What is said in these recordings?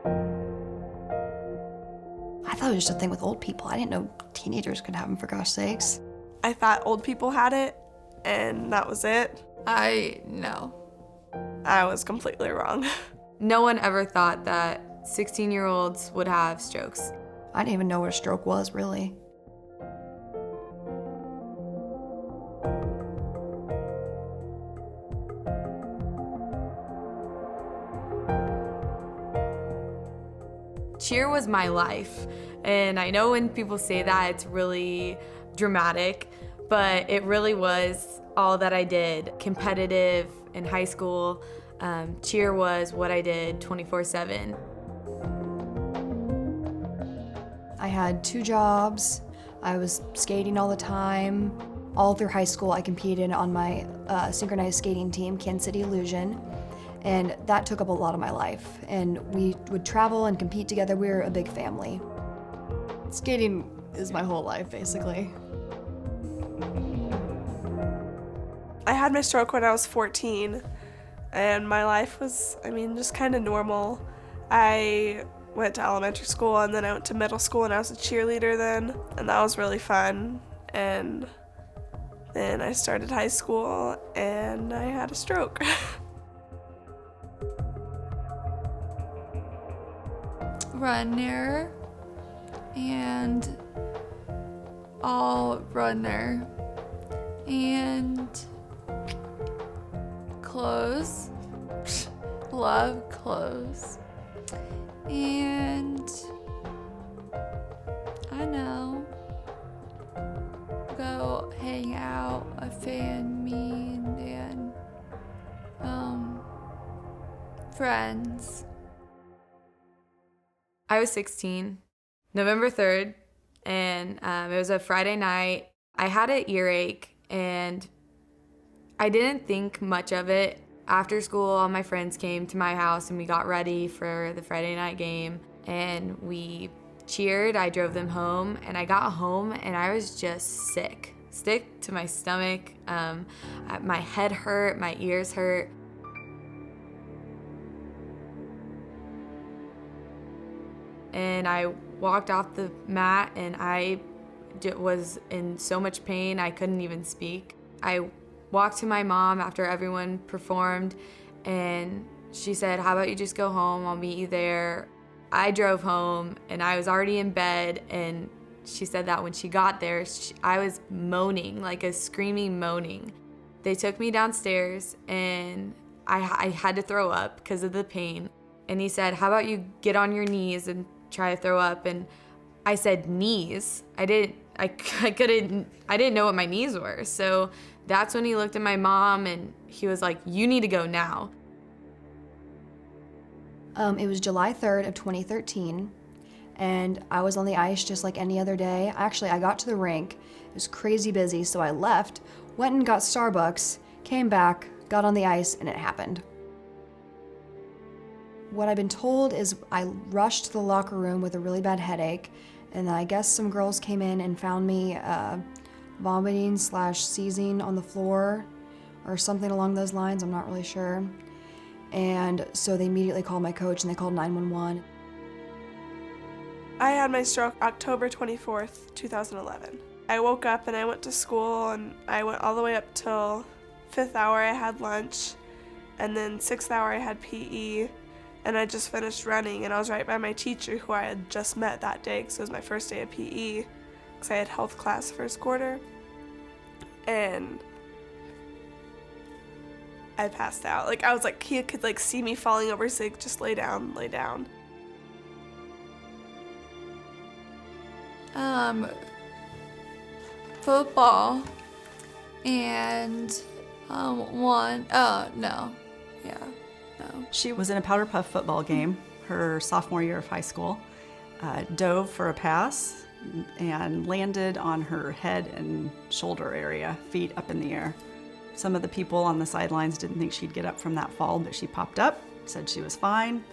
I thought it was just a thing with old people. I didn't know teenagers could have them, for gosh sakes. I thought old people had it, and that was it. No. I was completely wrong. No one ever thought that 16-year-olds would have strokes. I didn't even know what a stroke was, really. Cheer was my life, and I know when people say that it's really dramatic, but it really was all that I did. Competitive in high school, cheer was what I did 24/7. I had 2 jobs. I was skating all the time. All through high school, I competed on my synchronized skating team, Kansas City Illusion, and that took up a lot of my life. And we would travel and compete together. We were a big family. Skating is my whole life, basically. I had my stroke when I was 14, and my life was, just kind of normal. I went to elementary school, and then I went to middle school, and I was a cheerleader then, and that was really fun. And then I started high school, and I had a stroke. Runner and all runner and clothes, love clothes, and I know, go hang out, a fan meet, and friends. I was 16, November 3rd, and it was a Friday night. I had an earache, and I didn't think much of it. After school, all my friends came to my house, and we got ready for the Friday night game, and we cheered. I drove them home, and I got home, and I was just sick to my stomach. My head hurt, my ears hurt. And I walked off the mat, and I was in so much pain I couldn't even speak. I walked to my mom after everyone performed, and she said, "How about you just go home, I'll meet you there." I drove home, and I was already in bed, and she said that when she got there, I was moaning, like a screaming moaning. They took me downstairs, and I had to throw up because of the pain. And he said, "How about you get on your knees and try to throw up?" And I said, "Knees?" I didn't know what my knees were. So that's when he looked at my mom, and he was like, "You need to go now." It was July 3rd of 2013, and I was on the ice just like any other day. Actually, I got to the rink. It was crazy busy, so I left, went and got Starbucks, came back, got on the ice, and it happened. What I've been told is I rushed to the locker room with a really bad headache, and I guess some girls came in and found me vomiting/seizing on the floor or something along those lines. I'm not really sure. And so they immediately called my coach, and they called 911. I had my stroke October 24th, 2011. I woke up and I went to school, and I went all the way up till 5th hour I had lunch, and then 6th hour I had PE. And I just finished running, and I was right by my teacher, who I had just met that day because it was my first day of PE, because I had health class first quarter. And I passed out. Like, I was like, he could like see me falling over, so like, just lay down, lay down. Football and no. She was in a powder puff football game her sophomore year of high school, dove for a pass and landed on her head and shoulder area, feet up in the air. Some of the people on the sidelines didn't think she'd get up from that fall, but she popped up, said she was fine,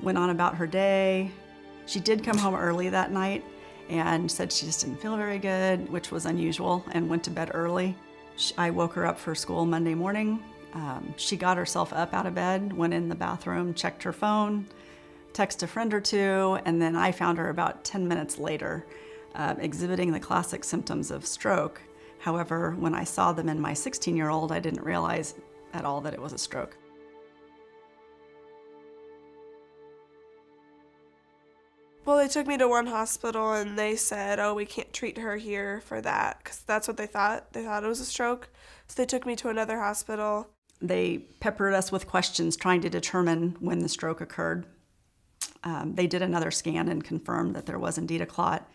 went on about her day. She did come home early that night and said she just didn't feel very good, which was unusual, and went to bed early. I woke her up for school Monday morning. She got herself up out of bed, went in the bathroom, checked her phone, text a friend or two, and then I found her about 10 minutes later, exhibiting the classic symptoms of stroke. However, when I saw them in my 16-year-old, I didn't realize at all that it was a stroke. Well, they took me to one hospital and they said, oh, we can't treat her here for that, because that's what they thought. They thought it was a stroke. So they took me to another hospital. They peppered us with questions trying to determine when the stroke occurred. They did another scan and confirmed that there was indeed a clot.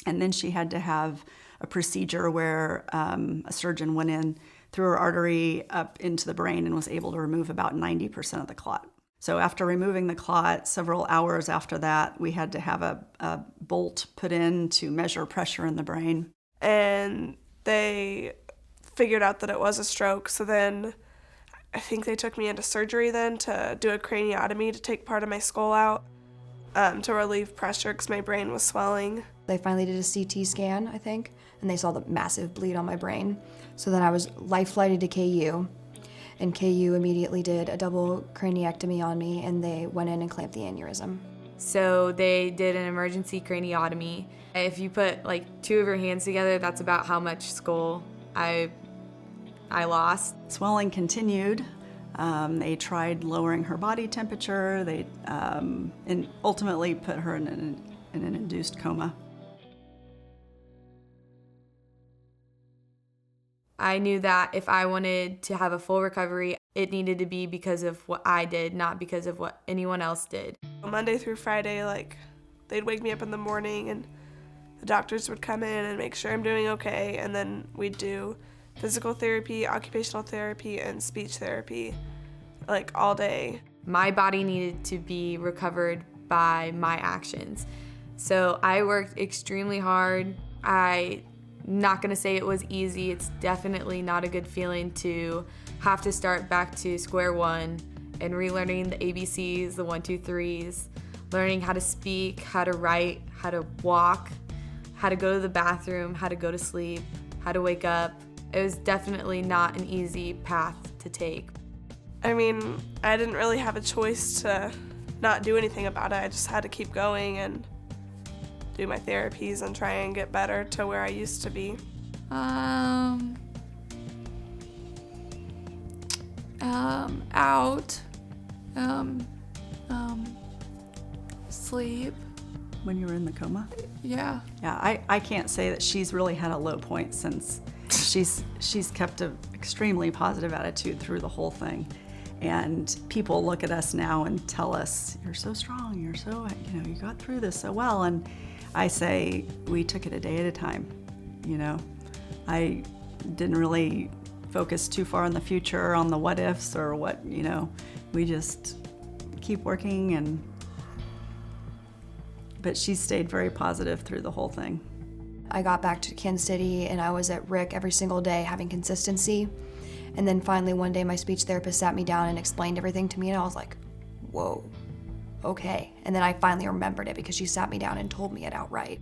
And then she had to have a procedure where a surgeon went in through her artery up into the brain and was able to remove about 90% of the clot. So after removing the clot, several hours after that, we had to have a bolt put in to measure pressure in the brain. And they figured out that it was a stroke. So then I think they took me into surgery then to do a craniotomy to take part of my skull out to relieve pressure because my brain was swelling. They finally did a CT scan, I think, and they saw the massive bleed on my brain. So then I was life-flighted to KU, and KU immediately did a double craniectomy on me, and they went in and clamped the aneurysm. So they did an emergency craniotomy. If you put like two of your hands together, that's about how much skull I lost. Swelling continued. They tried lowering her body temperature. They and ultimately put her in an induced coma. I knew that if I wanted to have a full recovery, it needed to be because of what I did, not because of what anyone else did. Monday through Friday, they'd wake me up in the morning and the doctors would come in and make sure I'm doing okay, and then we'd do physical therapy, occupational therapy, and speech therapy, all day. My body needed to be recovered by my actions. So I worked extremely hard. I'm not gonna say it was easy. It's definitely not a good feeling to have to start back to square one and relearning the ABCs, the 1, 2, 3s, learning how to speak, how to write, how to walk, how to go to the bathroom, how to go to sleep, how to wake up. It was definitely not an easy path to take. I mean, I didn't really have a choice to not do anything about it. I just had to keep going and do my therapies and try and get better to where I used to be. Out. Sleep. When you were in the coma? Yeah. Yeah, I can't say that she's really had a low point since she's kept an extremely positive attitude through the whole thing. And people look at us now and tell us, you're so strong, you're so, you got through this so well. And I say, we took it a day at a time, I didn't really focus too far in the future on the what ifs or what, we just keep working. But she stayed very positive through the whole thing. I got back to Kansas City and I was at Rick every single day having consistency. And then finally one day my speech therapist sat me down and explained everything to me and I was like, whoa, okay. And then I finally remembered it because she sat me down and told me it outright.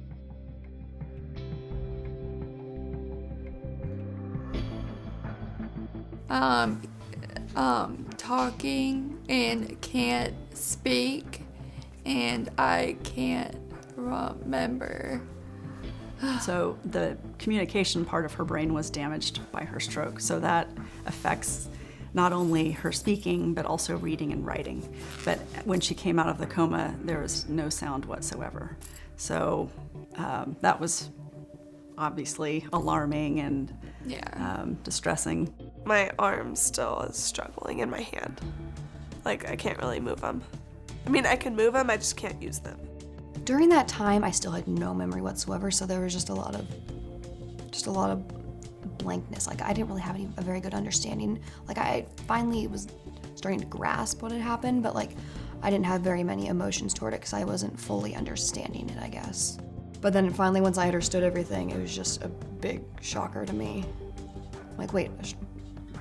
Talking and can't speak and I can't remember. So the communication part of her brain was damaged by her stroke. So that affects not only her speaking, but also reading and writing. But when she came out of the coma, there was no sound whatsoever. So that was obviously alarming and distressing. My arm still is struggling in my hand. I can't really move them. I mean, I can move them, I just can't use them. During that time, I still had no memory whatsoever, so there was just a lot of blankness. I didn't really have a very good understanding. I finally was starting to grasp what had happened, but I didn't have very many emotions toward it because I wasn't fully understanding it, I guess. But then finally, once I understood everything, it was just a big shocker to me. Wait,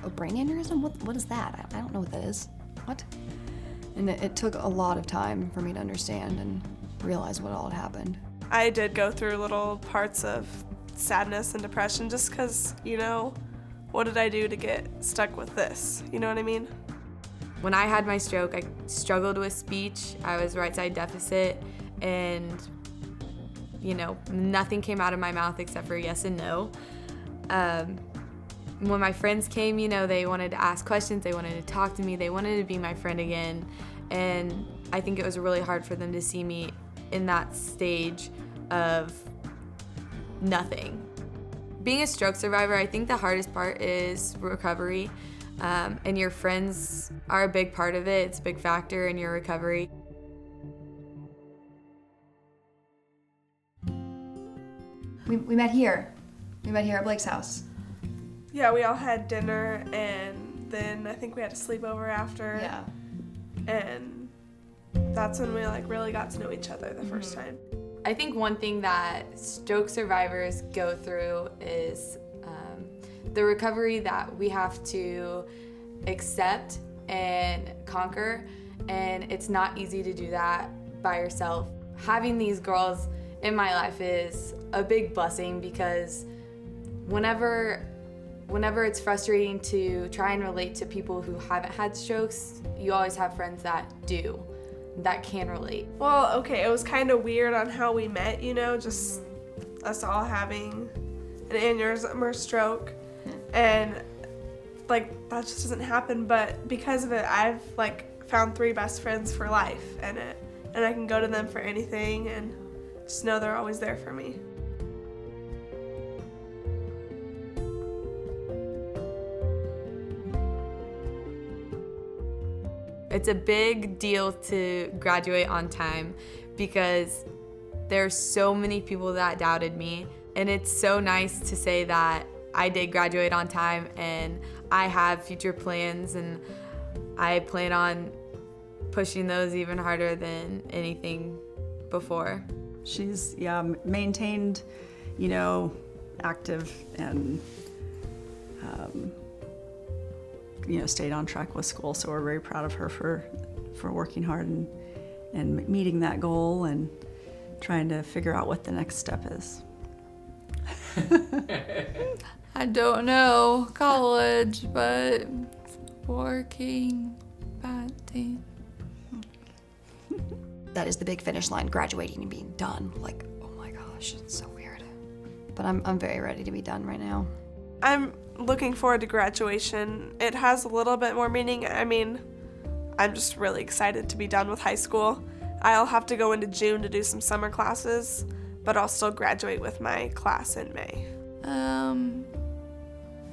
a brain aneurysm? What is that? I don't know what that is. What? And it took a lot of time for me to understand and realize what all had happened. I did go through little parts of sadness and depression just because, what did I do to get stuck with this? You know what I mean? When I had my stroke, I struggled with speech. I was right side deficit, and nothing came out of my mouth except for yes and no. When my friends came, they wanted to ask questions, they wanted to talk to me, they wanted to be my friend again. And I think it was really hard for them to see me in that stage of nothing. Being a stroke survivor, I think the hardest part is recovery. And your friends are a big part of it. It's a big factor in your recovery. We met here. We met here at Blake's house. Yeah, we all had dinner, and then I think we had a sleepover after. Yeah. And that's when we really got to know each other the first time. I think one thing that stroke survivors go through is the recovery that we have to accept and conquer, and it's not easy to do that by yourself. Having these girls in my life is a big blessing, because whenever it's frustrating to try and relate to people who haven't had strokes, you always have friends that do, that can relate. Well, okay, it was kind of weird on how we met, just us all having an aneurysm or stroke, and that just doesn't happen. But because of it, I've found 3 best friends for life, and I can go to them for anything and just know they're always there for me. It's a big deal to graduate on time, because there's so many people that doubted me, and it's so nice to say that I did graduate on time, and I have future plans, and I plan on pushing those even harder than anything before. She's maintained, active and stayed on track with school. So we're very proud of her for working hard and meeting that goal and trying to figure out what the next step is. I don't know, college, but working, painting. That is the big finish line, graduating and being done. Oh my gosh, it's so weird. But I'm very ready to be done right now. I'm looking forward to graduation. It has a little bit more meaning. I'm just really excited to be done with high school. I'll have to go into June to do some summer classes, but I'll still graduate with my class in May.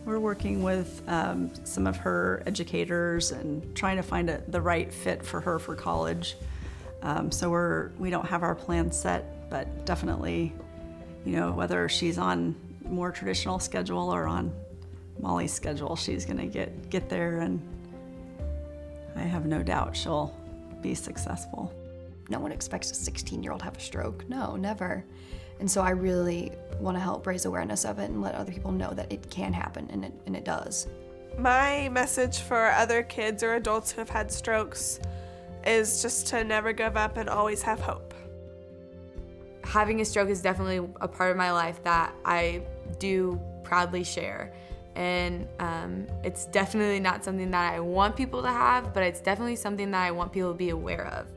We're working with some of her educators and trying to find the right fit for her for college. So we don't have our plan set, but definitely, whether she's on more traditional schedule or on Molly's schedule, she's gonna get there, and I have no doubt she'll be successful. No one expects a 16-year-old to have a stroke. No, never. And so I really want to help raise awareness of it and let other people know that it can happen, and it does. My message for other kids or adults who have had strokes is just to never give up and always have hope. Having a stroke is definitely a part of my life that I do proudly share. And it's definitely not something that I want people to have, but it's definitely something that I want people to be aware of.